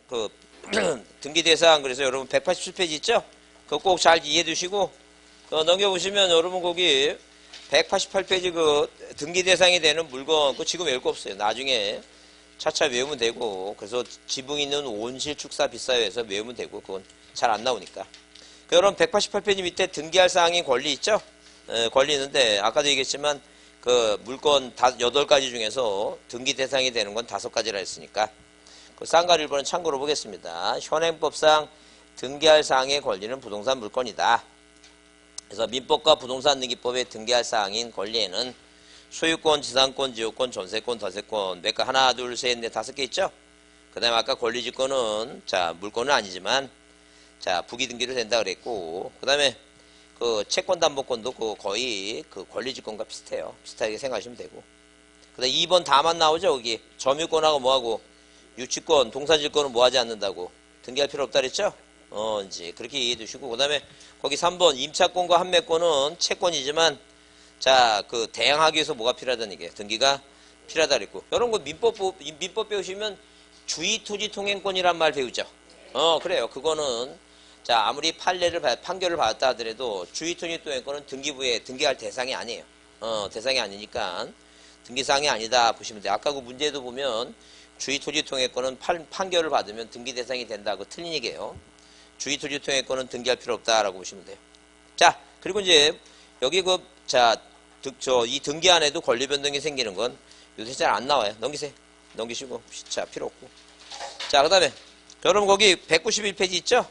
그 등기대상 그래서 여러분 187페이지 있죠? 그거 꼭 잘 이해해 두시고 넘겨보시면 여러분 거기 188페이지 그 등기대상이 되는 물건 그거 지금 외울 거 없어요. 나중에 차차 외우면 되고 그래서 지붕 있는 온실 축사 비싸요해서 외우면 되고 그건 잘 안 나오니까. 여러분 188페이지 밑에 등기할 사항인 권리 있죠? 권리 있는데 아까도 얘기했지만 그 물건 8가지 중에서 등기 대상이 되는 건 5가지라 했으니까 그 쌍가 1번은 참고로 보겠습니다. 현행법상 등기할 사항의 권리는 부동산 물건이다. 그래서 민법과 부동산 등기법에 등기할 사항인 권리에는 소유권, 지상권, 지역권, 전세권, 덜세권 몇 개 하나, 둘, 셋, 넷, 5개 있죠? 그 다음에 아까 권리지권은 자 물건은 아니지만 자 부기 등기로 된다 그랬고 그 다음에 그 채권담보권도 그 거의 그 권리지권과 비슷해요. 비슷하게 생각하시면 되고 그 다음에 2번 다만 나오죠. 여기 점유권하고 뭐하고 유치권, 동산질권은 뭐하지 않는다고 등기할 필요 없다 그랬죠? 이제 그렇게 이해해 두시고 그 다음에 거기 3번 임차권과 판매권은 채권이지만 자 그 대항하기 위해서 뭐가 필요하다는 얘기예요. 등기가 필요하다 그랬고 여러분 그 민법 배우시면 주의토지통행권이란 말 배우죠. 그래요. 그거는 자 아무리 판결을 받았다 하더라도 주의토지통행권은 등기부에 등기할 대상이 아니에요. 대상이 아니니까 등기사항이 아니다 보시면 돼요. 아까 그 문제도 보면 주의토지통행권은 판결을 받으면 등기 대상이 된다. 그거 틀린 얘기예요. 주의토지통행권은 등기할 필요 없다라고 보시면 돼요. 자 그리고 이제 여기 이 등기 안에도 권리 변동이 생기는 건 요새 잘 안 나와요. 넘기세요. 넘기시고 자 필요 없고 자 그 다음에 여러분 거기 191페이지 있죠?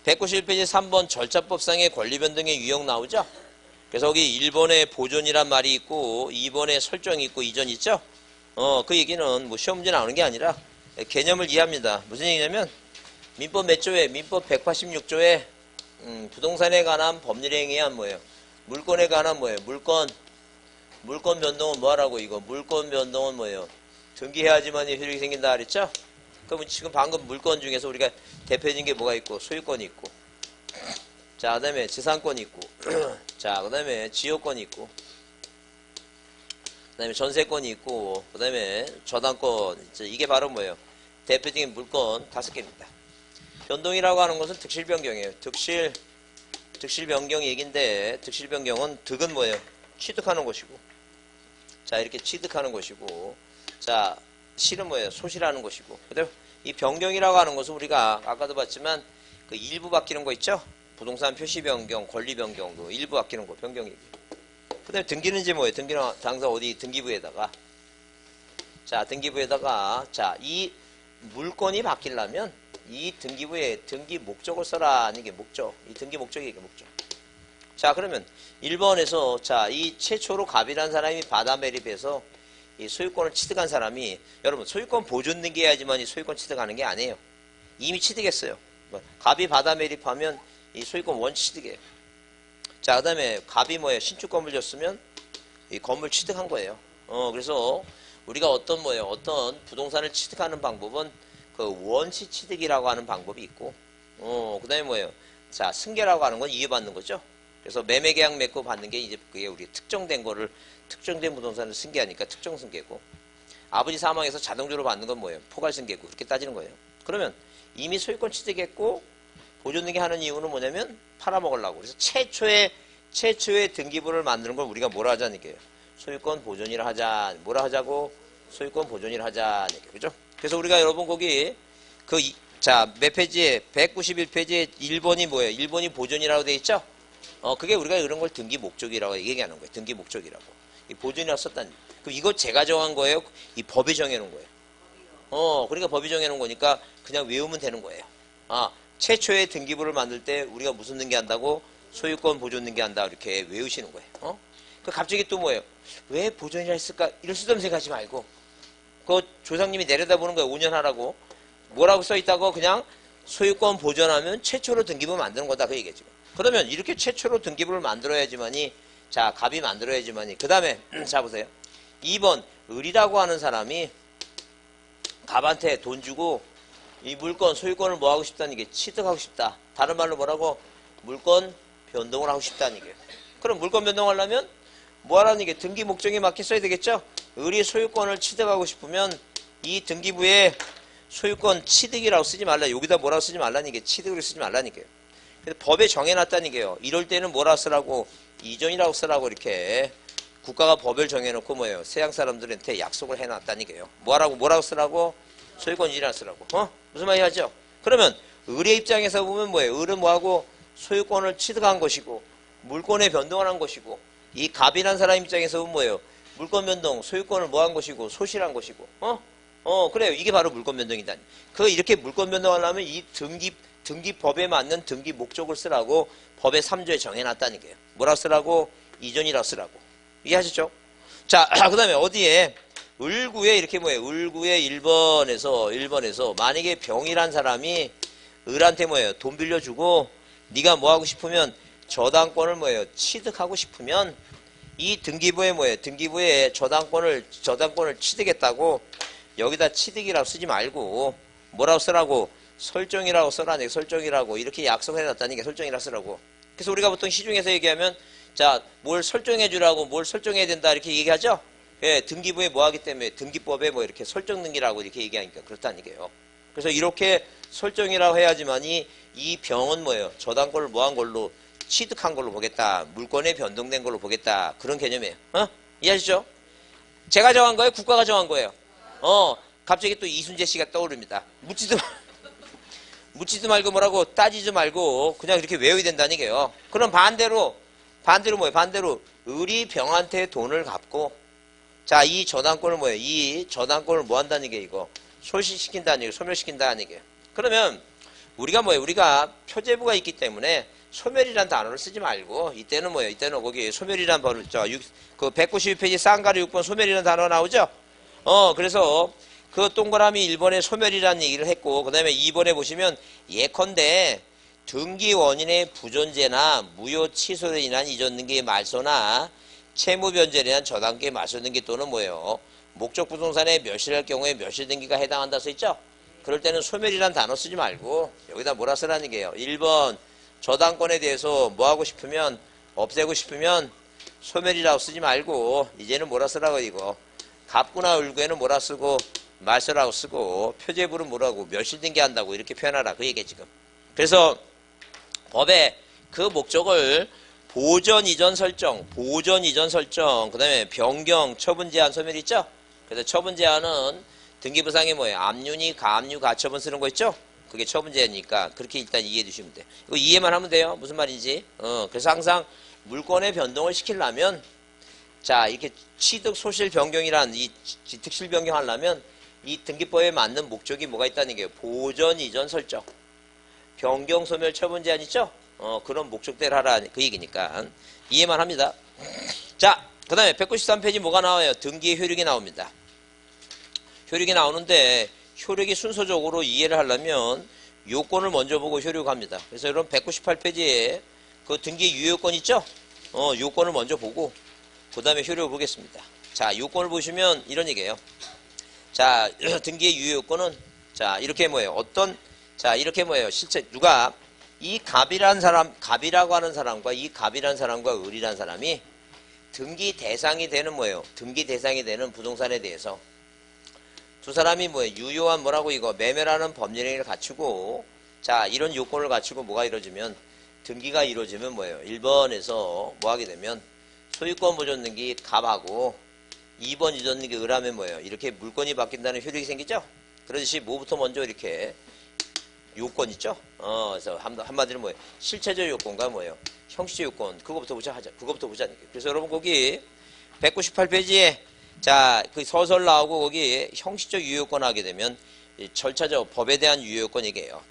191페이지 3번 절차법상의 권리 변동의 유형 나오죠? 그래서 거기 1번에 보존이란 말이 있고 2번에 설정이 있고 이전 있죠? 그 얘기는 뭐 시험 문제 나오는 게 아니라 개념을 이해합니다. 무슨 얘기냐면 민법 몇 조에 민법 186조에 부동산에 관한 법률행위에 의한 뭐예요? 물건에 관한 뭐예요? 물건 변동은 뭐하라고 이거? 물건 변동은 뭐예요? 등기해야지만 효력이 생긴다 그랬죠? 그럼 지금 방금 물건 중에서 우리가 대표적인 게 뭐가 있고? 소유권이 있고 자 그 다음에 지상권이 있고 자 그 다음에 지역권이 있고 그 다음에 전세권이 있고 그 다음에 저당권 이게 바로 뭐예요? 대표적인 물건 5개입니다. 변동이라고 하는 것은 득실 변경이에요. 득실 변경 얘기인데 득실 변경은 득은 뭐예요? 취득하는 것이고 자 이렇게 취득하는 것이고 자 실은 뭐예요? 소실하는 것이고 그다음에 이 변경이라고 하는 것은 우리가 아까도 봤지만 그 일부 바뀌는 거 있죠? 부동산 표시 변경, 권리 변경 그 일부 바뀌는 거 변경 얘기. 그다음에 등기는 이제 뭐예요? 등기는 당사 어디 등기부에다가 자 등기부에다가 자 이 물건이 바뀌려면 이 등기부에 등기 목적을 써라 하는 게 목적. 이 등기 목적이 이게 목적. 자 그러면 1번에서 자 이 최초로 갑이라는 사람이 바다 매립해서 이 소유권을 취득한 사람이 여러분 소유권 보존 등기해야지만 이 소유권 취득하는 게 아니에요. 이미 취득했어요. 갑이 바다 매립하면 이 소유권 원 취득이에요. 자 그다음에 갑이 뭐예요? 신축 건물 줬으면 이 건물 취득한 거예요. 그래서 우리가 어떤 부동산을 취득하는 방법은 그 원시 취득이라고 하는 방법이 있고 그 다음에 뭐예요? 자 승계라고 하는 건 이해받는 거죠. 그래서 매매계약 맺고 받는 게 이제 그게 우리 특정된 거를 특정된 부동산을 승계하니까 특정 승계고 아버지 사망해서 자동적으로 받는 건 뭐예요? 포괄 승계고 그렇게 따지는 거예요. 그러면 이미 소유권 취득했고 보존 등기 하는 이유는 뭐냐면 팔아먹으려고. 그래서 최초의 등기부를 만드는 걸 우리가 뭐라 하자는 얘기예요? 소유권 보존이라 하자. 뭐라 하자고? 소유권 보존이라 하자. 그죠? 그래서 우리가 여러분 거기 몇 페이지에 191페이지에 1번이 뭐예요? 1번이 보존이라고 돼 있죠? 그게 우리가 이런 걸 등기 목적이라고 얘기하는 거예요. 등기 목적이라고. 이 보존이라고 썼다는. 그럼 이거 제가 정한 거예요? 이 법이 정해놓은 거예요. 그러니까 법이 정해놓은 거니까 그냥 외우면 되는 거예요. 최초의 등기부를 만들 때 우리가 무슨 등기한다고? 소유권 보존 등기한다. 이렇게 외우시는 거예요. 그 갑자기 또 뭐예요? 왜 보존이라 했을까? 이럴 수도 생각하지 말고. 그 조상님이 내려다보는 거예요. 5년 하라고. 뭐라고 써있다고? 그냥 소유권 보존하면 최초로 등기부 만드는 거다. 그 얘기죠. 그러면 이렇게 최초로 등기부를 만들어야지만이 자 갑이 만들어야지만이 그 다음에 자 보세요. 2번 을이라고 하는 사람이 갑한테 돈 주고 이 물건 소유권을 뭐 하고 싶다는 게 취득하고 싶다. 다른 말로 뭐라고? 물건 변동을 하고 싶다는 얘기예요. 그럼 물건 변동하려면 뭐 하라는 얘기예요? 등기 목적에 맞게 써야 되겠죠? 을이 소유권을 취득하고 싶으면 이 등기부에 소유권 취득이라고 쓰지 말라. 여기다 뭐라고 쓰지 말라니까. 취득으로 쓰지 말라니까요. 그래서 법에 정해놨다니까요. 이럴 때는 뭐라 쓰라고? 이전이라고 쓰라고 이렇게 국가가 법을 정해놓고 뭐예요? 세상 사람들한테 약속을 해놨다니까요. 뭐라고 쓰라고? 소유권 이전이라고 쓰라고. 무슨 말이 하죠? 그러면 을의 입장에서 보면 뭐예요? 을은 뭐하고 소유권을 취득한 것이고 물권의 변동을 한 것이고 이 갑이라는 사람 입장에서 보면 뭐예요? 물권 변동, 소유권을 뭐 한 것이고 소실한 것이고 그래요. 이게 바로 물권 변동이다. 이렇게 물권 변동하려면 이 등기법에 맞는 등기 목적을 쓰라고 법의 3조에 정해놨다니까요. 뭐라고 쓰라고? 이전이라고 쓰라고. 이해하셨죠? 자, 그 다음에 어디에? 을구에 이렇게 뭐예요? 을구에 1번에서 만약에 병이란 사람이 을한테 뭐예요? 돈 빌려주고 네가 뭐 하고 싶으면 저당권을 뭐예요? 취득하고 싶으면 이 등기부에 뭐예요? 등기부에 저당권을 취득했다고 여기다 취득이라고 쓰지 말고 뭐라고 쓰라고? 설정이라고 써라니. 설정이라고 이렇게 약속해놨다니까 설정이라고 쓰라고. 그래서 우리가 보통 시중에서 얘기하면 자, 뭘 설정해 주라고 뭘 설정해야 된다 이렇게 얘기하죠? 예, 등기부에 뭐 하기 때문에 등기법에 뭐 이렇게 설정 등기라고 이렇게 얘기하니까 그렇다니까요. 그래서 이렇게 설정이라고 해야지만이 이 병은 뭐예요? 저당권을 뭐 한 걸로 취득한 걸로 보겠다. 물권에 변동된 걸로 보겠다. 그런 개념이에요. 이해하시죠? 제가 정한 거예요? 국가가 정한 거예요? 갑자기 또 이순재 씨가 떠오릅니다. 묻지도 말고 뭐라고 따지지 말고 그냥 이렇게 외워야 된다니까요. 그럼 반대로 뭐예요? 반대로 을이 병한테 돈을 갚고 자, 이 저당권을 뭐예요? 이 저당권을 뭐 한다는 게 이거 소실시킨다는 얘기예요. 소멸시킨다는 얘기예요. 그러면 우리가 뭐예요? 우리가 표제부가 있기 때문에 소멸이란 단어를 쓰지 말고 이때는 뭐예요? 이때는 거기 소멸이란 번을 그 192페이지 쌍가루 6번 소멸이라는 단어 나오죠? 그래서 그 동그라미 1번에 소멸이라는 얘기를 했고 그 다음에 2번에 보시면 예컨대 등기 원인의 부존재나 무효 취소로 인한 이전 등기의 말소나 채무 변제에 대한 저당권의 말소 등기 또는 뭐예요? 목적 부동산에 멸실할 경우에 멸실 등기가 해당한다 써있죠? 그럴 때는 소멸이란 단어 쓰지 말고 여기다 뭐라 쓰라는 게요. 1번 저당권에 대해서 뭐 하고 싶으면 없애고 싶으면 소멸이라고 쓰지 말고 이제는 뭐라 쓰라고 이거 갑구나 을구에는 뭐라 쓰고 말소라고 쓰고 표제부는 뭐라고 멸실 등기한다고 이렇게 표현하라 그 얘기에 지금. 그래서 법에 그 목적을 보전 이전 설정, 그 다음에 변경, 처분 제한, 소멸 있죠? 그래서 처분 제한은 등기부상에 뭐예요? 압류니, 가압류, 가처분 쓰는 거 있죠? 그게 처분 제한이니까 그렇게 일단 이해해 두시면 돼요. 이거 이해만 하면 돼요. 무슨 말인지. 그래서 항상 물권의 변동을 시키려면 자, 이렇게 취득 소실 변경이란 이 특실 변경하려면 이 등기법에 맞는 목적이 뭐가 있다는 게 보전 이전 설정, 변경, 소멸, 처분 제한 있죠? 그런 목적대로 하라 그 얘기니까 이해만 합니다. 자, 그 다음에 193페이지 뭐가 나와요? 등기의 효력이 나옵니다. 효력이 나오는데 효력이 순서적으로 이해를 하려면 요건을 먼저 보고 효력합니다. 그래서 여러분 198페이지에 그 등기 유효권 있죠? 요건을 먼저 보고 그 다음에 효력을 보겠습니다. 자, 요건을 보시면 이런 얘기예요. 자, 등기의 유효권은 자, 이렇게 뭐예요? 이렇게 뭐예요? 실제 누가 이 갑이라고 하는 사람과 이 갑이라는 사람과 을이라는 사람이 등기 대상이 되는 뭐예요? 등기 대상이 되는 부동산에 대해서 두 사람이 뭐예요? 유효한 뭐라고 이거 매매라는 법률행위를 갖추고 자, 이런 요건을 갖추고 뭐가 이루어지면 등기가 이루어지면 뭐예요? 1번에서 뭐 하게 되면 소유권 보존 등기 갑하고 2번 이전 등기 을하면 뭐예요? 이렇게 물건이 바뀐다는 효력이 생기죠? 그러듯이 뭐부터 먼저 이렇게 요건 있죠? 그래서 한마디로 뭐예요? 실체적 요건과 뭐예요? 형식적 요건. 그거부터 보자. 그래서 여러분 거기 198페이지에 자, 그 서설 나오고 거기 형식적 유효권 하게 되면 절차적 법에 대한 유효권 얘기예요.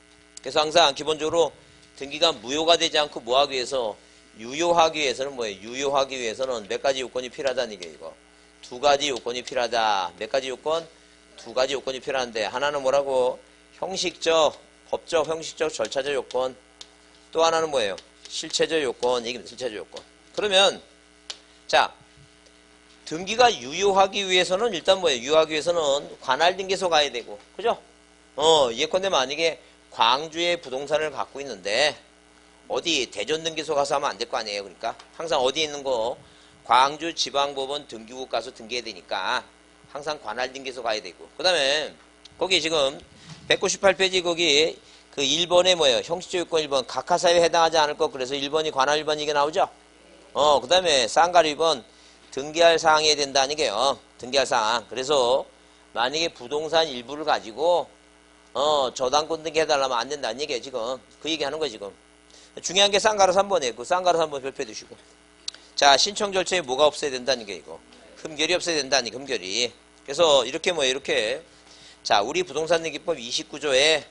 그래서 항상 기본적으로 등기가 무효가 되지 않고 뭐 하기 위해서 유효하기 위해서는 뭐예요? 유효하기 위해서는 몇 가지 요건이 필요하다는 게 이거. 두 가지 요건이 필요하다. 몇 가지 요건? 두 가지 요건이 필요한데 하나는 뭐라고? 형식적, 법적, 형식적, 절차적 요건. 또 하나는 뭐예요? 실체적 요건. 얘기입니다. 실체적 요건. 그러면 자, 등기가 유효하기 위해서는 일단 뭐예요? 유효하기 위해서는 관할등기소 가야 되고, 그죠? 예컨대 만약에 광주에 부동산을 갖고 있는데 어디 대전등기소 가서 하면 안 될 거 아니에요. 그러니까 항상 어디 있는 거 광주지방법원 등기국 가서 등기해야 되니까 항상 관할등기소 가야 되고 그 다음에 거기 지금 198페이지 거기 그 1번에 뭐예요? 형식적 요건 1번 각하사유에 해당하지 않을 것 그래서 1번이 관할 1번 이게 나오죠? 그 다음에 쌍가루 2번 등기할 사항이어야 된다는 게요. 등기할 사항. 그래서 만약에 부동산 일부를 가지고 저당권 등기해달라면 안 된다는 얘기예요 지금. 그 얘기하는 거예요 지금. 중요한 게 쌍가루 3번이에요. 그 쌍가루 3번 별표해 두시고. 자, 신청 절차에 뭐가 없어야 된다는 게 이거. 흠결이 없어야 된다는 게 흠결이. 그래서 이렇게 뭐예요 이렇게. 자, 우리 부동산 등기법 29조에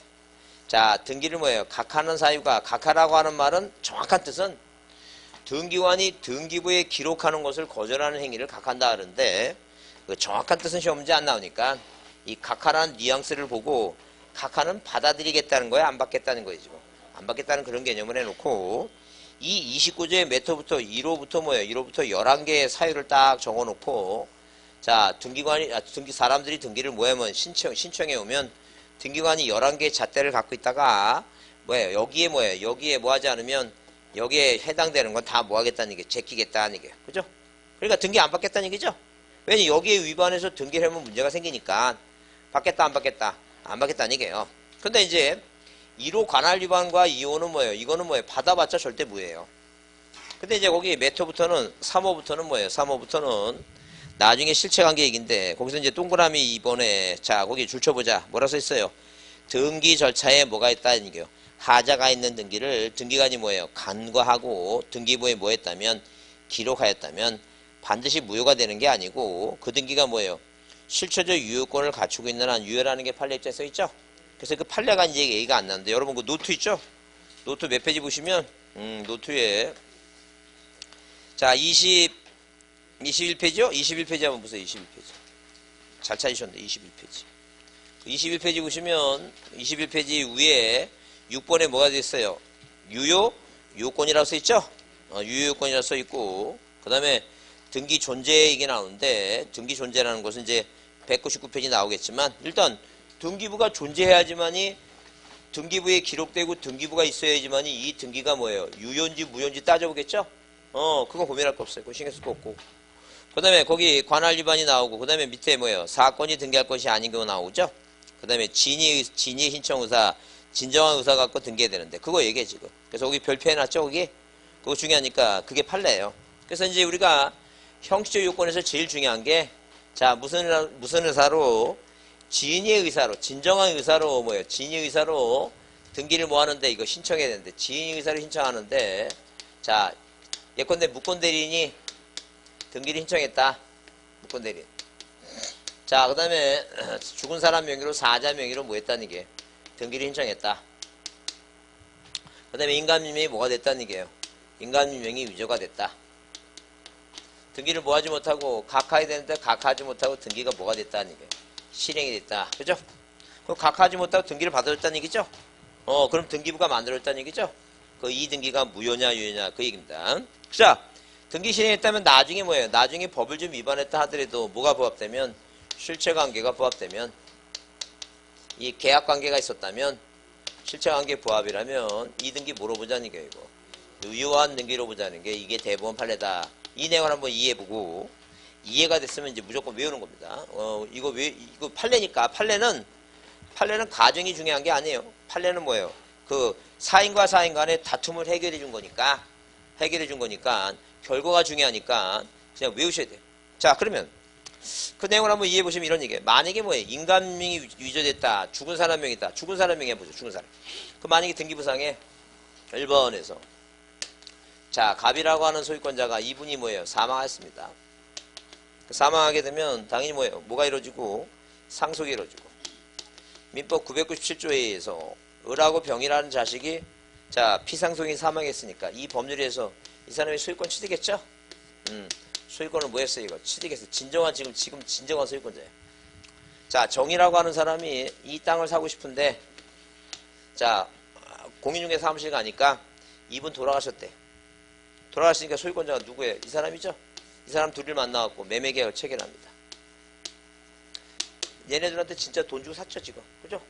자, 등기를 뭐예요? 각하는 사유가, 각하라고 하는 말은 정확한 뜻은 등기관이 등기부에 기록하는 것을 거절하는 행위를 각한다 하는데 그 정확한 뜻은 시험 문제 안 나오니까 이 각하라는 뉘앙스를 보고 각하는 받아들이겠다는 거야? 안 받겠다는 거예요, 지금. 안 받겠다는 그런 개념을 해놓고 이 29조의 메터부터 1호부터 뭐예요? 1호부터 11개의 사유를 딱 적어놓고 자, 사람들이 등기를 뭐하면 신청해 오면 등기관이 11개의 잣대를 갖고 있다가 뭐예요? 여기에 뭐 하지 않으면 여기에 해당되는 건 다 뭐 하겠다는 얘기예요? 제끼겠다는 얘기예요. 그죠? 그러니까 등기 안 받겠다는 얘기죠? 왜냐면 여기에 위반해서 등기를 하면 문제가 생기니까 받겠다 안 받겠다 안 받겠다는 얘기예요. 근데 이제 1호 관할 위반과 2호는 뭐예요? 이거는 뭐예요? 받아봤자 절대 무예요. 근데 이제 거기 메터부터는 3호부터는 뭐예요? 3호부터는 나중에 실체관계 얘기인데 거기서 이제 동그라미 2번에 자 거기 줄 쳐보자. 뭐라 써 있어요? 등기 절차에 뭐가 있다는 얘기예요. 하자가 있는 등기를 등기관이 뭐예요? 간과하고 등기부에 뭐 했다면 기록하였다면 반드시 무효가 되는 게 아니고 그 등기가 뭐예요? 실체적 유효권을 갖추고 있는 한 유효라는 게 판례 입장에 써 있죠? 그래서 그 판례가 이제 얘기가 안 나는데 여러분 그 노트 있죠? 노트 몇 페이지 보시면 노트에 자 21페이지요? 21페이지 한번 보세요. 21페이지 잘 찾으셨네. 21페이지 21페이지 보시면 21페이지 위에 6번에 뭐가 되어 있어요? 유효 요건이라고 써 있죠? 유효 요건이라고 써 있고 그 다음에 등기 존재 이게 나오는데 등기 존재라는 것은 이제 199페이지 나오겠지만 일단 등기부가 존재해야지만이 등기부에 기록되고 등기부가 있어야지만이 이 등기가 뭐예요? 유효인지 무효인지 따져보겠죠? 그건 고민할 거 없어요. 그거 신경 쓸 거 없고 그 다음에 거기 관할 위반이 나오고 그 다음에 밑에 뭐예요? 사건이 등기할 것이 아닌 경우 나오죠? 그 다음에 진위 신청 의사 진정한 의사 갖고 등기해야 되는데 그거 얘기해 지금. 그래서 거기 별표해놨죠 거기? 그거 중요하니까 그게 판례예요. 그래서 이제 우리가 형식적 요건에서 제일 중요한 게 자 무슨 의사로 진위의 의사로 진정한 의사로 뭐예요? 진위 의사로 등기를 뭐 하는데 이거 신청해야 되는데 진위 의사로 신청하는데 자 예컨대 무권 대리인이 등기를 신청했다. 무권 대리인. 자 그 다음에 죽은 사람 명의로 사자 명의로 뭐 했다는 게 등기를 신청했다. 그 다음에 인감임명이 뭐가 됐다는 얘기예요. 인감임명이 위조가 됐다. 등기를 뭐 하지 못하고 각하해야 되는데 각하하지 못하고 등기가 뭐가 됐다는 얘기예요. 실행이 됐다. 그죠? 그럼 각하하지 못하고 등기를 받아줬다는 얘기죠? 그럼 등기부가 만들어줬다는 얘기죠? 그 이 등기가 무효냐 유효냐 그 얘기입니다. 자, 등기 실행했다면 나중에 뭐예요? 나중에 법을 좀 위반했다 하더라도 뭐가 부합되면 실체관계가 부합되면 이 계약관계가 있었다면 실체관계 부합이라면 이 등기 뭐로 보자는 게 이거 유효한 등기로 보자는 게 이게 대법원 판례다. 이 내용을 한번 이해해보고 이해가 됐으면 이제 무조건 외우는 겁니다. 이거 판례니까 판례는 과정이 중요한 게 아니에요. 판례는 뭐예요? 그 사인과 사인 간의 다툼을 해결해 준 거니까 결과가 중요하니까 그냥 외우셔야 돼요. 자 그러면 그 내용을 한번 이해해 보시면 이런 얘기예요. 만약에 뭐예요? 인감명이 위조됐다. 죽은 사람 명이다. 죽은 사람 명의 해보죠. 죽은 사람. 그 만약에 등기부상에 1번에서 자 갑이라고 하는 소유권자가 이분이 뭐예요? 사망했습니다. 사망하게 되면 당연히 뭐예요? 뭐가 이루어지고 상속이 이루어지고 민법 997조에 의해서 을하고 병이라는 자식이 자 피상속인 사망했으니까 이 법률에 의해서 이 사람이 소유권 취득했죠? 소유권을 뭐 했어요? 이거 취득했어요. 지금 진정한 소유권자예요. 자 정이라고 하는 사람이 이 땅을 사고 싶은데 자 공인중개 사무실 가니까 이분 돌아가셨대. 돌아가시니까 소유권자가 누구예요? 이 사람이죠? 이 사람 둘을 만나갖고 매매계약을 체결합니다. 얘네들한테 진짜 돈 주고 샀죠 지금. 그죠?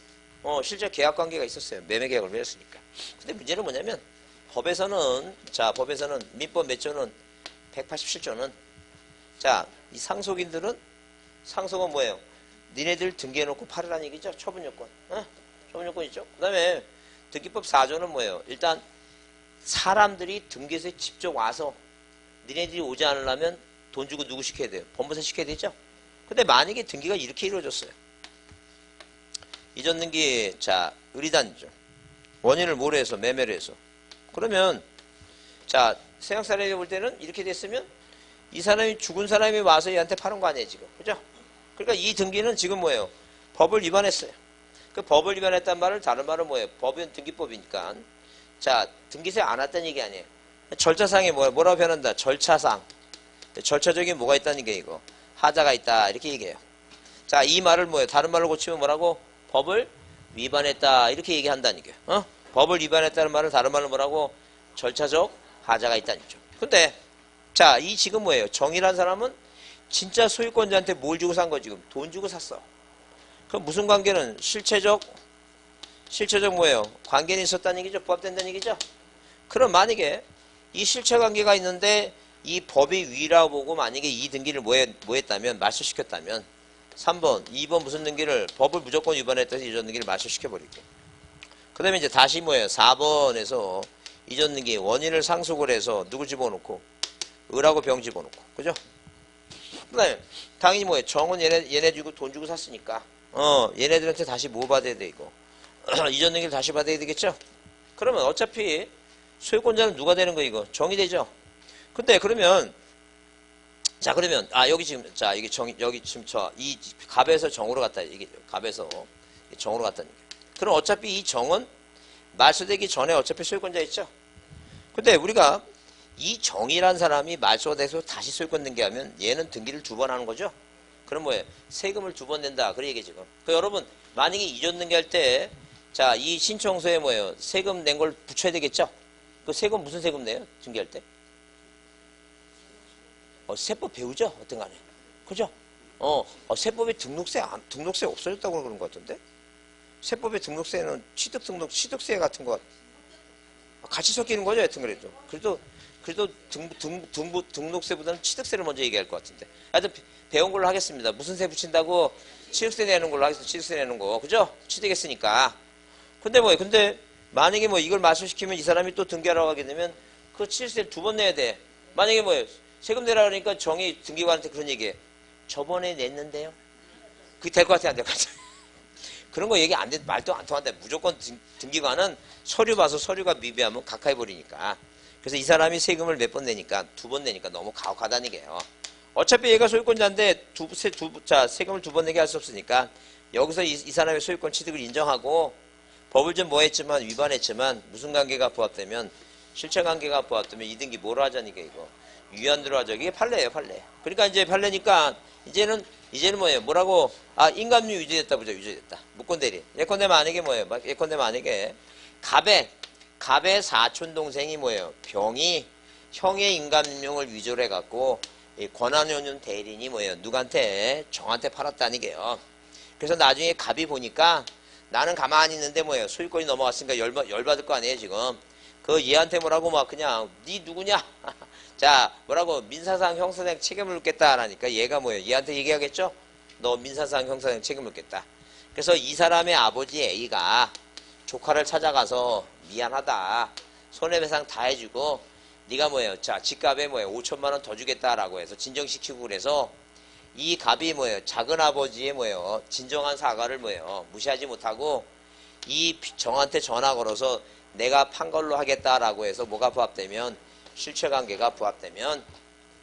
실제 계약관계가 있었어요. 매매계약을 맺었으니까. 근데 문제는 뭐냐면 법에서는 민법 몇 조는 187조는 자 이 상속인들은 상속은 뭐예요? 니네들 등기해놓고 팔으라는 얘기죠. 처분요건. 소문요건 있죠. 그 다음에 등기법 4조는 뭐예요? 일단 사람들이 등기소에 직접 와서 니네들이 오지 않으려면 돈 주고 누구 시켜야 돼요? 법무사 시켜야 되죠? 근데 만약에 등기가 이렇게 이루어졌어요. 이전 등기, 자, 의리단죠. 원인을 뭐로 해서? 매매를 해서. 그러면, 자, 세상 사람이 볼 때는 이렇게 됐으면 이 사람이 죽은 사람이 와서 얘한테 파는 거 아니에요, 지금. 그죠? 그러니까 이 등기는 지금 뭐예요? 법을 위반했어요. 그 법을 위반했단 말을 다른 말은 뭐예요? 법은 등기법이니까. 자, 등기세 안 왔다는 얘기 아니에요. 절차상에 뭐라고 표현한다? 절차상. 절차적인 뭐가 있다는 게 이거. 하자가 있다. 이렇게 얘기해요. 자, 이 말을 뭐예요? 다른 말로 고치면 뭐라고? 법을 위반했다. 이렇게 얘기한다는 게. 법을 위반했다는 말을 다른 말로 뭐라고? 절차적 하자가 있다는 거죠. 근데, 자, 이 지금 뭐예요? 정이란 사람은 진짜 소유권자한테 뭘 주고 산 거 지금? 돈 주고 샀어. 그럼 무슨 관계는? 실체적 뭐예요? 관계는 있었다는 얘기죠? 부합된다는 얘기죠? 그럼 만약에 이 실체 관계가 있는데 이 법이 위라고 보고 만약에 이 등기를 뭐 했다면? 말소시켰다면 3번, 2번 무슨 등기를 법을 무조건 위반했다 해서 이전 등기를 말소시켜버리고 그 다음에 이제 다시 뭐예요? 4번에서 이전 등기 원인을 상속을 해서 누굴 집어넣고 을하고 병 집어넣고 그죠? 그 다음에 당연히 뭐예요? 정은 얘네 주고 돈 주고 샀으니까 얘네들한테 다시 뭐 받아야 돼 이거 이전 등기를 다시 받아야 되겠죠? 그러면 어차피 소유권자는 누가 되는 거 이거? 정이 되죠? 근데 그러면 자 그러면 여기 지금 자 이게 여기 지금 이 갑에서 정으로 갔다 이게 갑에서 정으로 갔다는 얘기. 그럼 어차피 이 정은 말소되기 전에 어차피 소유권자 있죠? 근데 우리가 이 정이란 사람이 말소돼서 다시 소유권 등기하면 얘는 등기를 2번 하는 거죠? 그럼 뭐예요? 세금을 2번 낸다. 그 얘기 지금. 그 여러분 만약에 이전 등기할 때 자 이 신청서에 뭐예요? 세금 낸 걸 붙여야 되겠죠? 그 세금 무슨 세금 내요? 등기할 때? 세법 배우죠? 어떤 간에. 그죠? 세법에 등록세 없어졌다고 그런 것 같은데? 세법의 등록세는 취득세 같은 거 같이 섞이는 거죠? 여튼 그래도 등록세보다는 취득세를 먼저 얘기할 것 같은데. 하여튼 배운 걸로 하겠습니다. 무슨 세 붙인다고? 취득세 내는 걸로 하겠습니다. 취득세 내는 거. 그죠? 취득했으니까. 근데 만약에 이걸 말소시키면 이 사람이 또 등기하러 가게 되면 그 취득세를 2번 내야 돼. 만약에 세금 내라 그러니까 정이 등기관한테 그런 얘기해. 저번에 냈는데요. 그게 될 것 같아, 안 될 것 같아? 그런 거 얘기 안 돼, 말도 안 통한다. 무조건 등기관은 서류 봐서 서류가 미비하면 각하해버리니까. 그래서 이 사람이 세금을 몇 번 내니까 2번 내니까 너무 가혹하다는 얘기예요. 어차피 얘가 소유권자인데 세금을 2번 내게 할 수 없으니까 여기서 이 사람의 소유권 취득을 인정하고 법을 좀 위반했지만 무슨 관계가 부합되면 실체 관계가 부합되면 이 등기 뭐로 하자는 게 이거 위헌으로 하자. 이게 판례예요, 판례. 그러니까 이제 판례니까 이제는 뭐예요? 뭐라고? 인감률 유지됐다 보죠. 유지됐다. 무권대리. 예컨대 만약에 뭐예요? 예컨대 만약에 갑의 사촌 동생이 뭐예요? 병이 형의 인감용을 위조를 해갖고 권한연륜 대리인이 뭐예요? 누구한테? 정한테 팔았다는 게요. 그래서 나중에 갑이 보니까 나는 가만히 있는데 뭐예요? 소유권이 넘어갔으니까 열받을 거 아니에요, 지금. 그 얘한테 뭐라고 그냥 니 누구냐? 자 뭐라고 민사상 형사상 책임을 묻겠다 하니까 얘가 뭐예요? 얘한테 얘기하겠죠? 너 민사상 형사상 책임을 묻겠다. 그래서 이 사람의 아버지 A가 조카를 찾아가서 미안하다. 손해배상 다 해주고 네가 뭐예요? 자 집값에 5천만 원 더 주겠다라고 해서 진정시키고 그래서 이 갑이 작은 아버지의 진정한 사과를 무시하지 못하고 이 정한테 전화 걸어서 내가 판 걸로 하겠다라고 해서 뭐가 부합되면 실체관계가 부합되면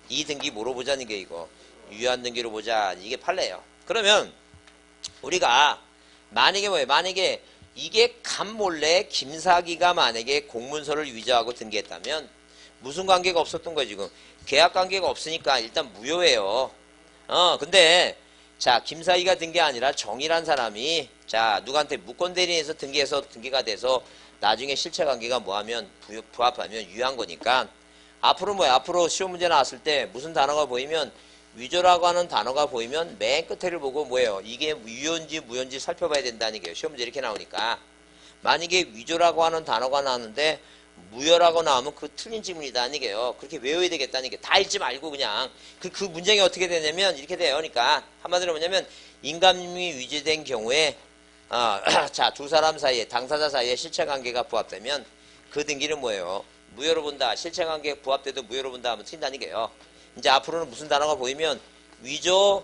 이 등기 뭐로 보자는 게 이거 유효한 등기로 보자. 이게 판례예요. 그러면 우리가 만약에 이게 갑 몰래 김사기가 만약에 공문서를 위조하고 등기했다면 무슨 관계가 없었던 거예요 지금? 계약 관계가 없으니까 일단 무효예요. 근데 자 김사기가 든 게 아니라 정이란 사람이 자 누구한테 무권대리인에서 등기해서 등기가 돼서 나중에 실체관계가 부합하면 유효한 거니까 앞으로 시험 문제 나왔을 때 무슨 단어가 보이면 위조라고 하는 단어가 보이면 맨 끝에를 보고 이게 유효인지 무효인지 살펴봐야 된다는 게 시험 문제 이렇게 나오니까 만약에 위조라고 하는 단어가 나왔는데 무효라고 나오면 그 틀린 지문이다는 게요. 그렇게 외워야 되겠다는 게 다 읽지 말고 그냥 그 문장이 어떻게 되냐면 이렇게 돼요. 그러니까 한마디로 뭐냐면 인감이 위조된 경우에 자, 두 사람 사이에, 당사자 사이에 실체관계가 부합되면 그 등기는 뭐예요? 무효로 본다. 실체관계 부합돼도 무효로 본다 하면 틀린다는 게요. 이제 앞으로는 무슨 단어가 보이면 위조,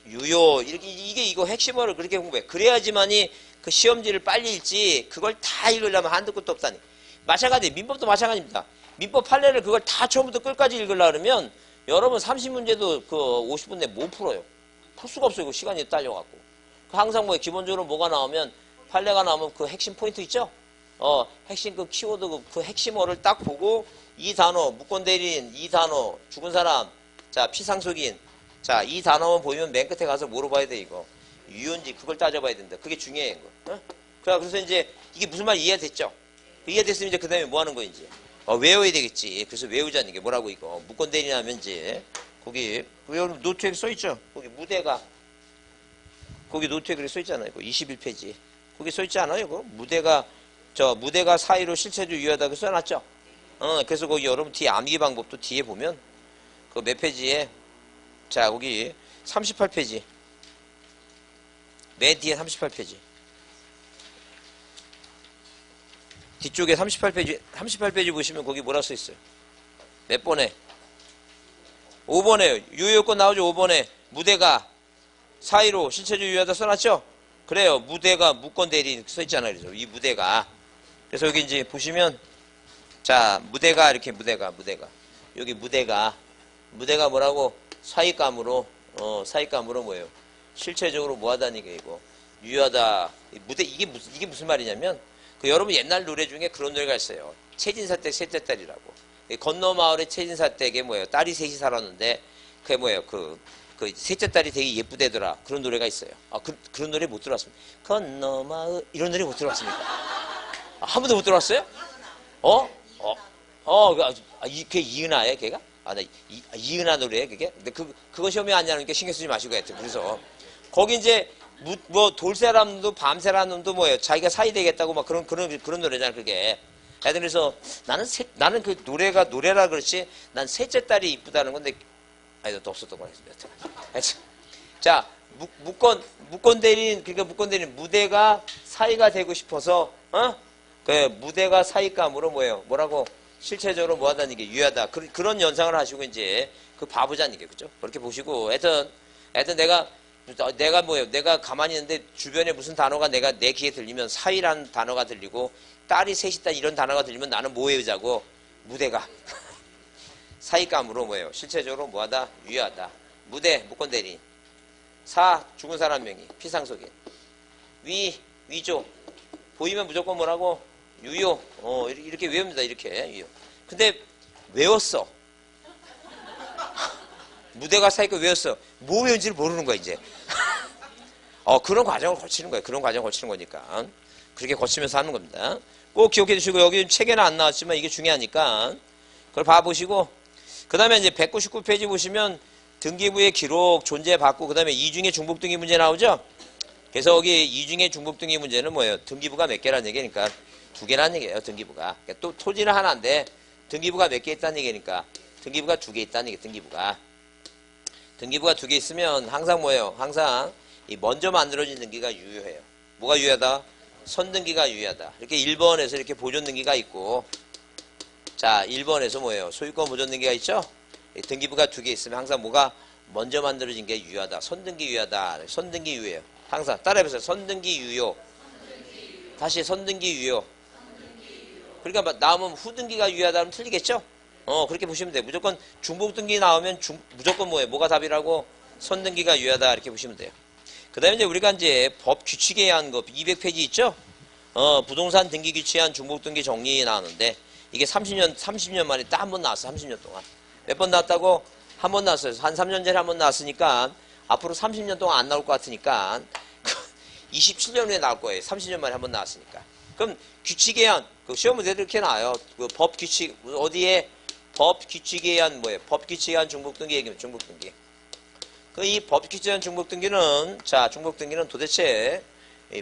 유효 이게 이거 핵심어를 그렇게 공부해. 그래야지만이 그 시험지를 빨리 읽지. 그걸 다 읽으려면 한두 끝도 없다니. 마찬가지 민법도 마찬가지입니다. 민법 판례를 그걸 다 처음부터 끝까지 읽으려고 그러면 여러분 30문제도 그 50분 내에 못 풀어요. 풀 수가 없어요. 그 시간이 딸려갖고. 항상 뭐 기본적으로 뭐가 나오면 판례가 나오면 그 핵심 포인트 있죠? 핵심 그 키워드 그 핵심어를 딱 보고 이 단어 무권 대리인 이 단어 죽은 사람 자 피상속인 자 이 단어만 보이면 맨 끝에 가서 물어봐야 돼 이거 유효인지 그걸 따져봐야 된다. 그게 중요해 이거. 그래서 이제 이게 무슨 말 이해됐죠? 이해됐으면 이제 그 다음에 뭐 하는 거 이제 외워야 되겠지. 그래서 외우자는 게 뭐라고 이거 무권 대리인 하면 이제 거기 여러분 노트에 써있죠? 거기 무대가 거기 노트에 그렇게 써있잖아요. 21페이지. 거기 써있지 않아요? 그 무대가 사이로 실체적 유효하다고 써놨죠? 그래서 거기 여러분 뒤에 암기 방법도 뒤에 보면 그 몇 페이지에 자 거기 38페이지 맨 뒤에 38페이지 뒤쪽에 38페이지 보시면 거기 뭐라 써있어요? 몇 번에? 5번에 유효요건 나오죠? 5번에 무대가 사이로 실체적 유효하다 써놨죠? 그래요. 무대가 무권 대리인 써있잖아요. 그래서 이 무대가 그래서 여기 이제 보시면 자 무대가 이렇게 무대가 여기 무대가 뭐라고 사익감으로 뭐예요? 실체적으로 뭐하다는 게 이거 유효하다. 무대 이게 무슨 말이냐면 그 여러분 옛날 노래 중에 그런 노래가 있어요. 최진사댁 셋째 딸이라고. 건너 마을에 최진사댁에 뭐예요? 딸이 셋이 살았는데 그게 뭐예요? 그 셋째 딸이 되게 예쁘대더라. 그런 노래가 있어요. 그런 노래 못 들어봤습니다. 건너 마을 이런 노래 못 들어봤습니까? 한 번도 못 들어봤어요? 그게 이은하예요, 걔가? 이은하 노래예요, 그게? 근데 그거 시험에 안 나오니까 신경 쓰지 마시고 하여튼. 그래서 거기 이제 뭐 돌쇠란 놈도 밤새란 놈도 뭐예요? 자기가 사이 되겠다고 막 그런 노래잖아, 그게. 하여튼 그래서 나는 그 노래라 그렇지 난 셋째 딸이 이쁘다는 건데 또 없었던 거 같습니다. 자, 무권 대리인, 그러니까 무권 대리인, 무대가 사이가 되고 싶어서, 그 무대가 사이감으로 뭐예요? 뭐라고? 실체적으로 뭐 하다는 게 유효하다. 그런 연상을 하시고 이제, 그 바보자는 게, 그죠? 그렇게 보시고, 하여튼 내가 뭐예요? 내가 가만히 있는데 주변에 무슨 단어가 내 귀에 들리면 사이라는 단어가 들리고, 딸이 셋이다 이런 단어가 들리면 나는 뭐의 의자고, 무대가. 사익감으로 뭐예요? 실체적으로 뭐하다? 유효하다. 무대, 무권 대리인. 사, 죽은 사람 명의. 피상속인. 위조. 보이면 무조건 뭐라고? 유효. 이렇게 외웁니다. 이렇게. 유효. 근데 외웠어. 무대가 사익감 외웠어. 뭐 외운지를 모르는 거야, 이제. 그런 과정을 거치는 거예요. 그런 과정을 거치는 거니까. 그렇게 거치면서 하는 겁니다. 꼭 기억해 주시고, 여기 책에는 안 나왔지만 이게 중요하니까. 그걸 봐보시고, 그 다음에 이제 199페이지 보시면 등기부의 기록, 존재 받고, 그 다음에 이중의 중복 등기 문제 나오죠? 그래서 여기 이중의 중복 등기 문제는 뭐예요? 등기부가 몇 개라는 얘기니까 2개라는 얘기예요, 등기부가. 그러니까 또 토지는 하나인데 등기부가 몇 개 있다는 얘기니까 등기부가 2개 있다는 얘기, 등기부가 2개 있으면 항상 뭐예요? 항상 이 먼저 만들어진 등기가 유효해요. 뭐가 유효하다? 선등기가 유효하다. 이렇게 1번에서 이렇게 보존 등기가 있고, 자, 1번에서 뭐예요? 소유권 보존 등기가 있죠? 등기부가 2개 있으면 항상 뭐가 먼저 만들어진 게 유효하다. 선등기 유효하다. 선등기 유효해요. 항상 따라해보세요. 선등기 유효. 다시 선등기 유효. 그러니까 나오면 후등기가 유효하다면 틀리겠죠? 그렇게 보시면 돼요. 무조건 중복등기 나오면 무조건 뭐예요? 뭐가 답이라고? 선등기가 유효하다. 이렇게 보시면 돼요. 그 다음에 이제 우리가 이제 법 규칙에 의한 거 200페이지 있죠? 부동산 등기 규칙에 의한 중복등기 정리 나오는데 이게 30년 만에 딱 한 번 나왔어. 30년 동안. 몇 번 나왔다고? 한 번 나왔어요. 한 3년 전에 한 번 나왔으니까 앞으로 30년 동안 안 나올 것 같으니까 27년 후에 나올 거예요. 30년 만에 한 번 나왔으니까. 그럼 규칙에 의한 그 시험 문제도 이렇게 나와요. 그 법 규칙 어디에 법 규칙에 의한 뭐예요? 법 규칙에 의한 중복등기 얘기면 중복등기. 그 이 법 규칙에 의한 중복등기는 자 중복등기는 도대체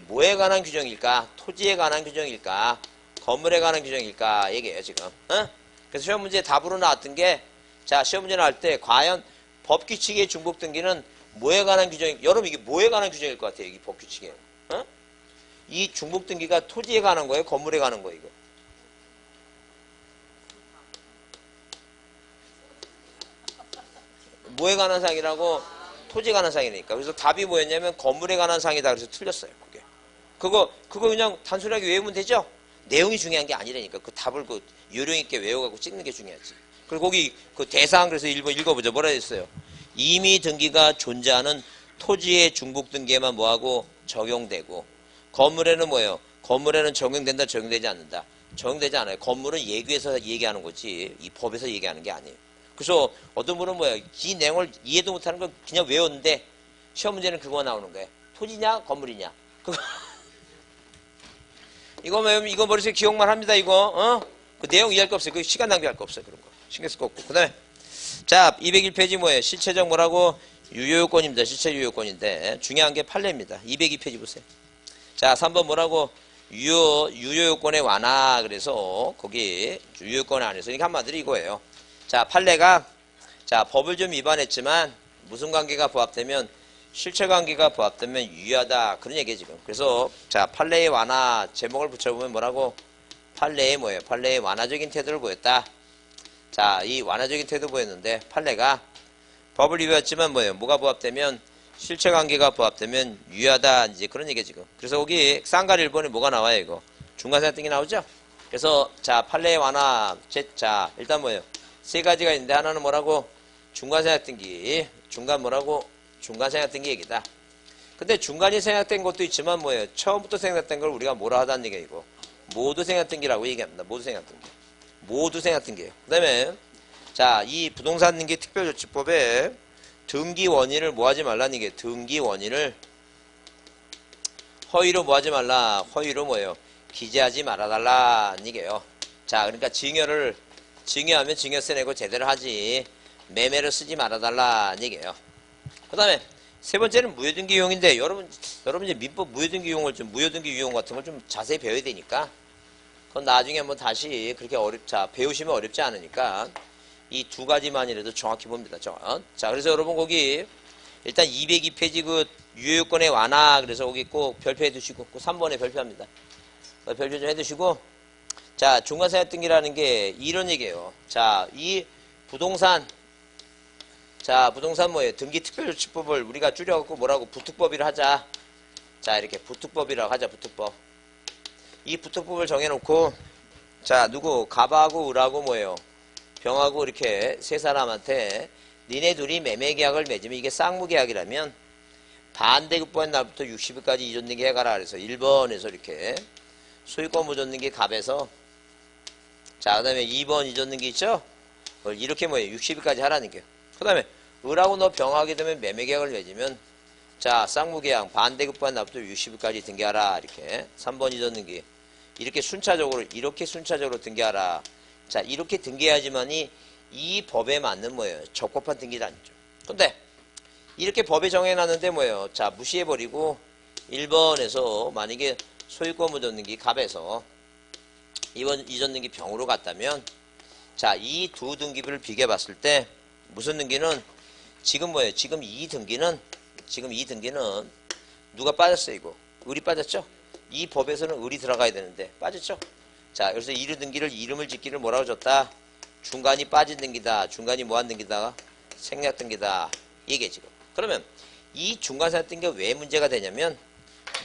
뭐에 관한 규정일까? 토지에 관한 규정일까? 건물에 관한 규정일까? 얘기해요 지금. 그래서 시험 문제 답으로 나왔던 게 자 시험 문제 나올 때 과연 법 규칙의 중복 등기는 뭐에 관한 규정? 여러분 이게 뭐에 관한 규정일 것 같아요? 이 법 규칙에. 이 중복 등기가 토지에 관한 거예요? 건물에 관한 거예요? 이거? 뭐에 관한 상이라고? 토지에 관한 상이니까. 그래서 답이 뭐였냐면 건물에 관한 상이다. 그래서 틀렸어요. 그게. 그거 그냥 단순하게 외우면 되죠? 내용이 중요한 게 아니라니까. 그 답을 그 요령 있게 외워갖고 찍는 게 중요하지. 그리고 거기 그 대상 그래서 1번 읽어보죠. 뭐라 했어요? 이미 등기가 존재하는 토지의 중복 등기에만 뭐하고 적용되고 건물에는 뭐예요? 건물에는 적용된다, 적용되지 않는다. 적용되지 않아요. 건물은 예규에서 얘기하는 거지 이 법에서 얘기하는 게 아니에요. 그래서 어떤 분은 뭐예요? 이 내용을 이해도 못하는 걸 그냥 외웠는데 시험 문제는 그거 나오는 거예요. 토지냐, 건물이냐. 그거 이거 외우면 이거 머릿속에 기억만 합니다. 이거 그 내용 이해할 거 없어요. 그 시간 낭비할 거 없어요. 그런 거 신경 쓸 거 없고. 그다음에 자 201페이지 뭐예요? 실체적 뭐라고? 유효요건입니다. 실체 유효요건인데 중요한 게 판례입니다. 202페이지 보세요. 자 3번 뭐라고? 유효요건의 완화. 그래서 거기 유효요건 안에서 그러니까 한마디로 이거예요. 자 판례가 자 법을 좀 위반했지만 무슨 관계가 부합되면 실체관계가 부합되면 유효하다. 그런 얘기예요 지금. 그래서 자 판례의 완화 제목을 붙여보면 뭐라고? 판례의 뭐예요? 판례의 완화적인 태도를 보였다. 자 이 완화적인 태도 보였는데 판례가 법을 위반했지만 뭐예요? 뭐가 부합되면 실체관계가 부합되면 유효하다. 이제 그런 얘기예요 지금. 그래서 거기 쌍갈 1번에 뭐가 나와요 이거? 중간생각 등기 나오죠? 그래서 자 판례의 완화 자 일단 뭐예요? 세 가지가 있는데 하나는 뭐라고? 중간생각 등기. 중간 뭐라고? 중간 생각된 게 얘기다. 근데 중간이 생각된 것도 있지만 뭐예요? 처음부터 생각된 걸 우리가 뭐라 하다는 얘기야 이거. 모두 생각된 게라고 얘기합니다. 모두 생각된 게. 모두 생각된 게요. 그 다음에 자 이 부동산 등기 특별조치법에 등기 원인을 뭐 하지 말라는 얘기예요. 등기 원인을 허위로 뭐 하지 말라. 허위로 뭐예요? 기재하지 말아달라는 얘기예요. 자 그러니까 증여하면 증여세 내고 제대로 하지 매매를 쓰지 말아달라는 얘기예요. 그 다음에 세 번째는 무효등기 유형인데 여러분 이제 민법 무효등기 유형을 좀 무효등기 유형 같은 걸 좀 자세히 배워야 되니까 그건 나중에 한번 다시 그렇게 배우시면 어렵지 않으니까 이 두 가지만이라도 정확히 봅니다. 자 그래서 여러분 거기 일단 202페이지 그 유효요건의 완화 그래서 거기 꼭 별표해 두시고 그 3번에 별표합니다. 별표 좀 해두시고 자 중간생각등기라는 게 이런 얘기예요. 자 이 부동산 뭐예요? 등기특별조치법을 우리가 줄여갖고 뭐라고? 부특법이라 하자. 자, 이렇게 부특법이라고 하자, 부특법. 이 부특법을 정해놓고, 자, 누구? 갑하고 을하고 뭐예요? 병하고 이렇게 세 사람한테 니네 둘이 매매계약을 맺으면 이게 쌍무계약이라면 반대급부한 날부터 60일까지 이전등기 해가라. 그래서 1번에서 이렇게 소유권 무전등기 갑에서 자, 그 다음에 2번 이전등기 있죠? 이렇게 뭐예요? 60일까지 하라는 게요. 그 다음에 을하고 너 병하게 되면 매매계약을 맺으면 자 쌍무계약 반대급부한 날부터 60일까지 등기하라. 이렇게 3번 이전등기 이렇게 순차적으로 등기하라. 자 이렇게 등기해야지만이 이 법에 맞는 뭐예요? 적법한 등기단이죠. 근데 이렇게 법에 정해놨는데 뭐예요? 자 무시해버리고 1번에서 만약에 소유권 무전등기 갑에서 이전등기 병으로 갔다면 자 이 두 등기부를 비교해봤을 때 무슨 등기는 지금 뭐예요? 지금 이 등기는 누가 빠졌어요 이거? 을이 빠졌죠? 이 법에서는 을이 들어가야 되는데 빠졌죠? 자 그래서 이 등기를 이름을 짓기를 뭐라고 줬다? 중간이 빠진 등기다. 중간이 뭐한 등기다? 생략 등기다. 이게 지금. 그러면 이 중간 생략 등기가 왜 문제가 되냐면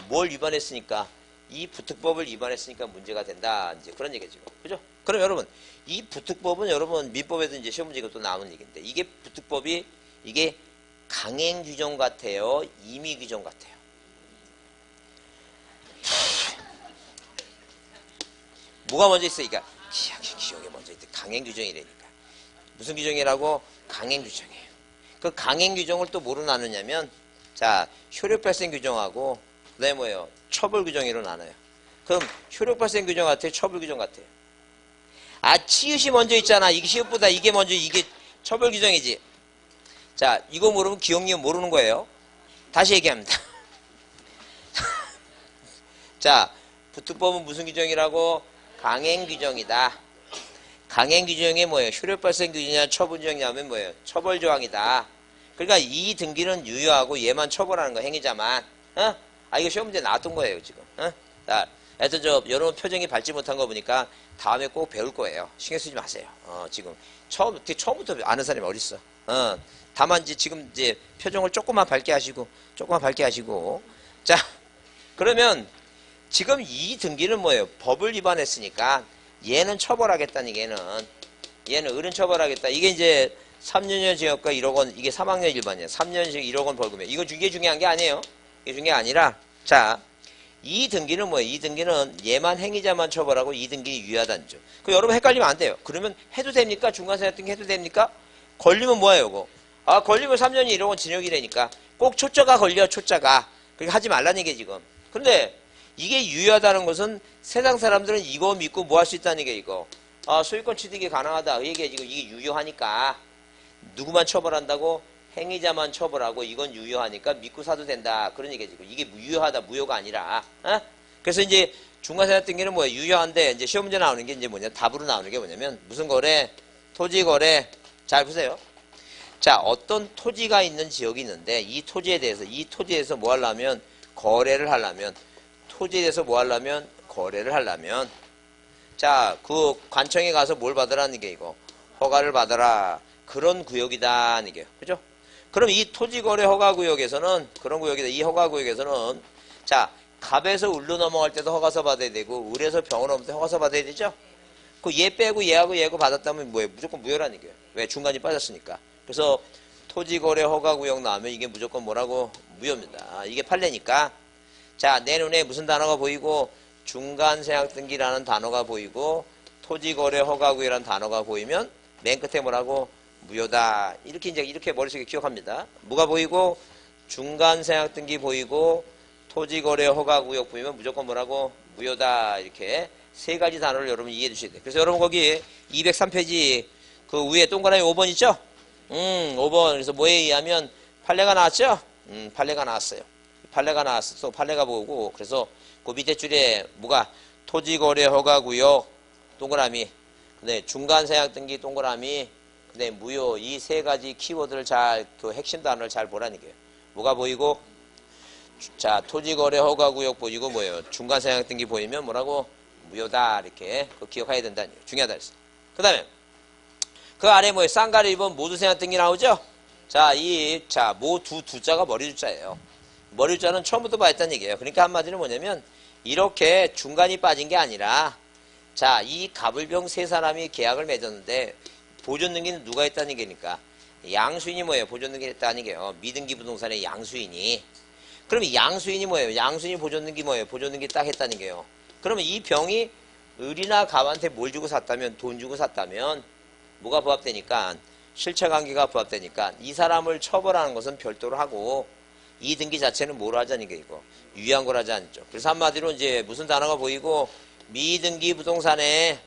뭘 위반했으니까 이 부특법을 위반했으니까 문제가 된다. 이제 그런 얘기죠 지금. 그죠? 그럼 여러분 이 부특법은 여러분 민법에도 이제 시험 문제가 또 나오는 얘기인데 이게 부특법이 이게 강행 규정 같아요? 임의 규정 같아요? 뭐가 먼저 있어요? 그러니까 규정이 먼저 있대. 강행 규정이라니까. 무슨 규정이라고? 강행 규정이에요. 그 강행 규정을 또 뭐로 나누냐면 자 효력 발생 규정하고 그다음에 뭐예요? 처벌 규정으로 나눠요. 그럼 효력 발생 규정 같아요? 처벌 규정 같아요? 아 치읓이 먼저 있잖아. 이게 시읒보다 이게 먼저 이게 처벌 규정이지. 자 이거 모르면 기억력 모르는 거예요. 다시 얘기합니다. 자 부특법은 무슨 규정이라고? 강행 규정이다. 강행 규정이 뭐예요? 효력 발생 규정이냐 처벌 규정이냐면 뭐예요? 처벌 조항이다. 그러니까 이 등기는 유효하고 얘만 처벌하는 거 행위자만. 아 이거 시험 문제 나왔던 거예요 지금. 자, 하여튼 여러분 표정이 밝지 못한 거 보니까 다음에 꼭 배울 거예요. 신경 쓰지 마세요. 지금 처음부터 아는 사람이 어딨어. 다만 지금 표정을 조금만 밝게 하시고, 자, 그러면 지금 이 등기는 뭐예요? 법을 위반했으니까 얘는 처벌하겠다는 얘는 어른 처벌하겠다. 이게 이제 3년형 징역과 1억 원, 이게 3학년 일반이에요. 3년씩 1억 원 벌금이에요. 이게 중요한 게 아니에요. 이게 중요한 게 아니라, 자, 이 등기는 뭐예요? 이 등기는 얘만 행위자만 처벌하고 이 등기는 유효하다는 점. 그 여러분 헷갈리면 안 돼요. 그러면 해도 됩니까? 중간생활 등기 해도 됩니까? 걸리면 뭐예요, 이거? 걸리면 3년이 1억 원 징역이라니까. 꼭 초짜가 걸려, 초짜가. 그렇게 하지 말라는 얘기 지금. 근데 이게 유효하다는 것은 세상 사람들은 이거 믿고 뭐 할 수 있다는 게 이거. 소유권 취득이 가능하다. 그 얘기가 지금 이게 유효하니까. 누구만 처벌한다고? 행위자만 처벌하고 이건 유효하니까 믿고 사도 된다. 그런 얘기가 지금. 이게 유효하다, 무효가 아니라. 그래서 이제 중간생활 등기는 뭐예요? 유효한데 이제 시험 문제 나오는 게 이제 뭐냐? 답으로 나오는 게 뭐냐면 무슨 거래? 토지 거래. 잘 보세요. 자, 어떤 토지가 있는 지역이 있는데 이 토지에서 뭐 하려면 거래를 하려면 토지에 대해서 뭐 하려면 거래를 하려면 자, 그 관청에 가서 뭘 받으라는 게 이거. 허가를 받아라. 그런 구역이다. 이게요. 그죠? 그럼 이 토지거래 허가구역에서는 그런 구역이다. 이 허가구역에서는 자, 갑에서 을로 넘어갈 때도 허가서 받아야 되고 을에서 병을 넘을 때 허가서 받아야 되죠? 그 얘 빼고 얘하고 얘하고 받았다면 뭐예요? 무조건 무효라는 얘기예요. 왜? 중간이 빠졌으니까. 그래서 토지거래 허가구역 나오면 이게 무조건 뭐라고? 무효입니다. 이게 판례니까. 자, 내 눈에 무슨 단어가 보이고 중간세약등기라는 단어가 보이고 토지거래 허가구역이라는 단어가 보이면 맨 끝에 뭐라고? 무효다. 이렇게 머릿속에 기억합니다. 뭐가 보이고 중간세약등기 보이고 토지거래 허가구역 보이면 무조건 뭐라고? 무효다. 이렇게 세 가지 단어를 여러분 이해해 주셔야 돼요. 그래서 여러분 거기 203페이지 그 위에 동그라미 5번 있죠? 5번. 그래서 뭐에 의하면 판례가 나왔죠? 판례가 나왔어요. 판례가 나왔어. 또 판례가 보고 그래서 그 밑에 줄에 뭐가 토지거래 허가구역 동그라미 네, 중간세약등기 동그라미 네, 무효 이 세 가지 키워드를 그 핵심 단어를 잘 보라는 거예요. 뭐가 보이고 자 토지거래 허가구역 보이고 뭐예요? 중간세약등기 보이면 뭐라고? 무효다. 이렇게 그거 기억해야 된다는 거예요. 중요하다 했어. 그 다음에 그 아래 뭐예요? 쌍가리 1번 모두세약등기 나오죠? 자, 두자가 머리 두자예요. 머리 두자는 처음부터 봤다는 얘기예요. 그러니까 한마디로 뭐냐면 이렇게 중간이 빠진 게 아니라 자, 이 갑을병 세 사람이 계약을 맺었는데 보존등기는 누가 했다는 얘기니까 양수인이 뭐예요? 보존등기 했다는 얘기예요. 미등기 부동산의 양수인이. 그럼 이 양수인이 뭐예요? 양수인이 보존등기 뭐예요? 보존등기 딱 했다는 얘기예요. 그러면 이 병이 을이나 갑한테 뭘 주고 샀다면 돈 주고 샀다면 뭐가 부합되니까 실체관계가 부합되니까 이 사람을 처벌하는 것은 별도로 하고 이 등기 자체는 뭐로 하자는 게 이거 유효한 걸 하지 않죠. 그래서 한마디로 이제 무슨 단어가 보이고 미등기 부동산에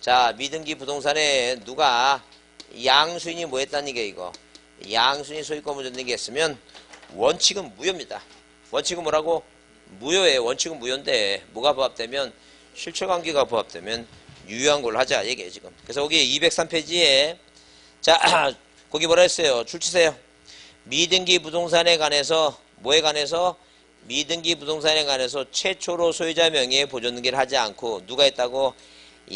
자 미등기 부동산에 누가 양수인이 뭐 했다는 게 이거 양수인이 소유권 보존등기 했으면 원칙은 무효입니다. 원칙은 뭐라고? 무효예요. 원칙은 무효인데 뭐가 부합되면 실체관계가 부합되면 유효한 걸로 하자 얘기해요 지금. 그래서 거기 203페이지에 자 거기 뭐라 했어요? 줄 치세요. 미등기 부동산에 관해서 뭐에 관해서? 미등기 부동산에 관해서 최초로 소유자 명의의 보존등기를 하지 않고 누가 했다고?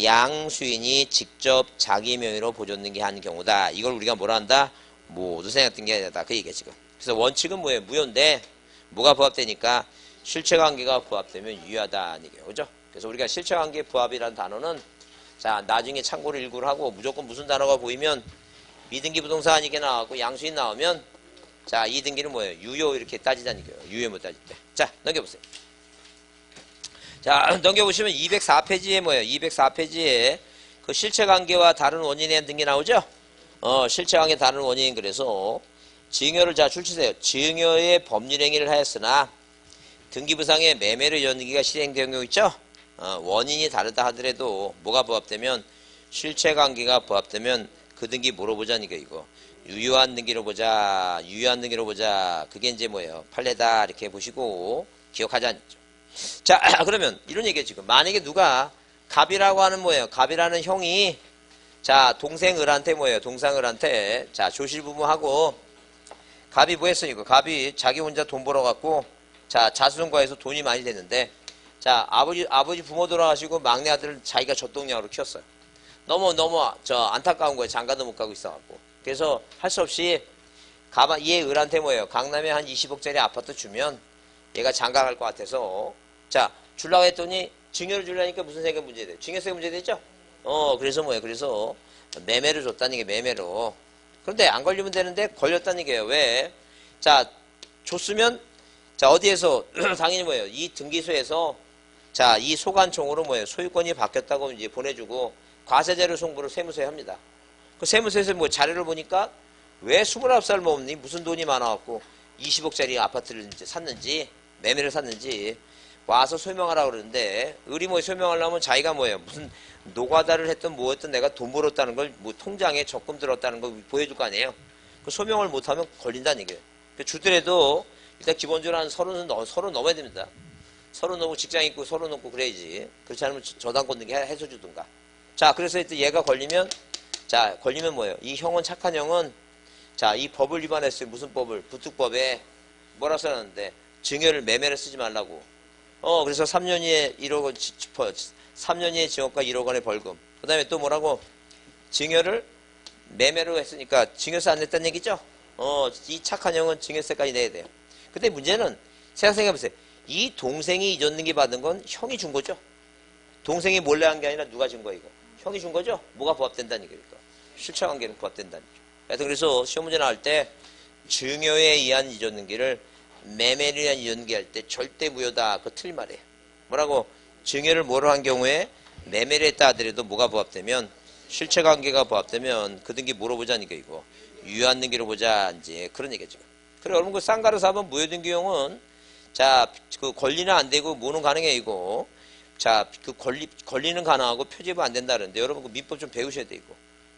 양수인이 직접 자기 명의로 보존등기 한 경우다. 이걸 우리가 뭐라 한다? 모두 생각등기하다. 그 얘기야 지금. 그래서 원칙은 뭐예요? 무효인데 뭐가 부합되니까 실체관계가 부합되면 유효하다는 얘기예요. 그죠? 그래서 우리가 실체관계 부합이라는 단어는 자 나중에 참고를 일구를 하고 무조건 무슨 단어가 보이면 미등기 부동산 이게 나왔고 양수인 나오면 자 이 등기는 뭐예요? 유효 이렇게 따지자는 얘기예요. 유효 못 따질 때. 자 넘겨보세요. 자 넘겨보시면 204페이지에 뭐예요? 204페이지에 그 실체관계와 다른 원인에 대한 등기 나오죠? 실체관계 다른 원인 그래서 증여를 자 줄치세요. 증여의 법률행위를 하였으나 등기부상의 매매로 이런 등기가 실행된 경우 있죠? 원인이 다르다 하더라도 뭐가 부합되면 실체관계가 부합되면 그 등기 뭐로 보자니까 이거 유효한 등기로 보자. 유효한 등기로 보자. 그게 이제 뭐예요? 판례다 이렇게 보시고 기억하지 않죠? 자 그러면 이런 얘기예요 지금. 만약에 누가 갑이라고 하는 뭐예요? 갑이라는 형이 자 동생 을한테 뭐예요? 동상 을한테 자 조실부모하고 갑이 뭐 했어 이거? 갑이 자기 혼자 돈 벌어갖고 자, 자수성가해서 돈이 많이 됐는데, 자, 아버지 부모 돌아가시고 막내 아들을 자기가 젖동량으로 키웠어요. 너무 안타까운 거예요. 장가도 못 가고 있어갖고. 그래서 할 수 없이 얘 을한테 뭐예요? 강남에 한 20억짜리 아파트 주면 얘가 장가 갈 것 같아서, 자, 주려고 했더니 증여를 주려니까 무슨 세금 문제 돼요? 증여세 문제 되죠? 그래서 뭐예요? 그래서 매매를 줬다는 게 매매로. 그런데 안 걸리면 되는데 걸렸다는 얘기예요. 왜? 자, 줬으면, 자, 어디에서, 당연히 뭐예요? 이 등기소에서, 자, 이 소관청으로 뭐예요? 소유권이 바뀌었다고 이제 보내주고, 과세자료 송부를 세무서에 합니다. 그 세무서에서 뭐 자료를 보니까 왜 29살 먹었니? 무슨 돈이 많아갖고 20억짜리 아파트를 이제 샀는지, 매매를 샀는지, 와서 설명하라고 그러는데, 을이 뭐 설명하려면 자기가 뭐예요? 무슨 노가다를 했던 뭐였던 내가 돈 벌었다는 걸 뭐 통장에 적금 들었다는 걸 보여줄 거 아니에요? 그 소명을 못하면 걸린다는 얘기예요. 주더라도 일단 기본적으로 한 30은 넘어야 됩니다. 30 넘고 직장 있고 30 넘고 그래야지. 그렇지 않으면 저당권 등기 해줘주든가. 자, 그래서 일단 얘가 걸리면, 자, 걸리면 뭐예요? 이 형은, 착한 형은, 자, 이 법을 위반했어요. 무슨 법을? 부특법에 뭐라 써놨는데, 증여를 매매를 쓰지 말라고. 그래서 3년 이에 1억 원 3년 이에 징역과 1억 원의 벌금. 그 다음에 또 뭐라고? 증여를 매매로 했으니까 증여세 안 냈다는 얘기죠? 이 착한 형은 증여세까지 내야 돼요. 근데 문제는, 생각해보세요. 이 동생이 이전등기 받은 건 형이 준 거죠? 동생이 몰래 한 게 아니라 누가 준 거야, 이거? 형이 준 거죠? 뭐가 부합된다는 얘기니까. 실체관계는 부합된다는 얘기죠. 하여튼 그래서 시험 문제 나올 때 증여에 의한 이전등기를 매매를 위한 이전등기 할 때 절대 무효다. 그거 틀린 말이에요. 뭐라고? 증여를 뭐로 한 경우에 매매를 했다 하더라도 뭐가 부합되면, 실체관계가 부합되면 그 등기 뭐로 보자는 게 이거. 유한등기로 보자. 이제 그런 얘기죠. 그래, 여러분 그 쌍가루 사업은 무효등기용은, 자, 그 권리는 안 되고 뭐는 가능해 이거. 자, 그 권리는 가능하고 표제부 안 된다 그러는데, 여러분 그 민법 좀 배우셔야 돼 이거.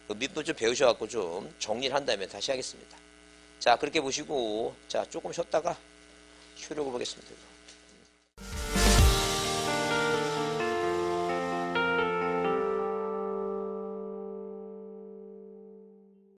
그 민법 좀 배우셔갖고 좀 정리를 한 다음에 다시 하겠습니다. 자, 그렇게 보시고, 자, 조금 쉬었다가 효력을 보겠습니다.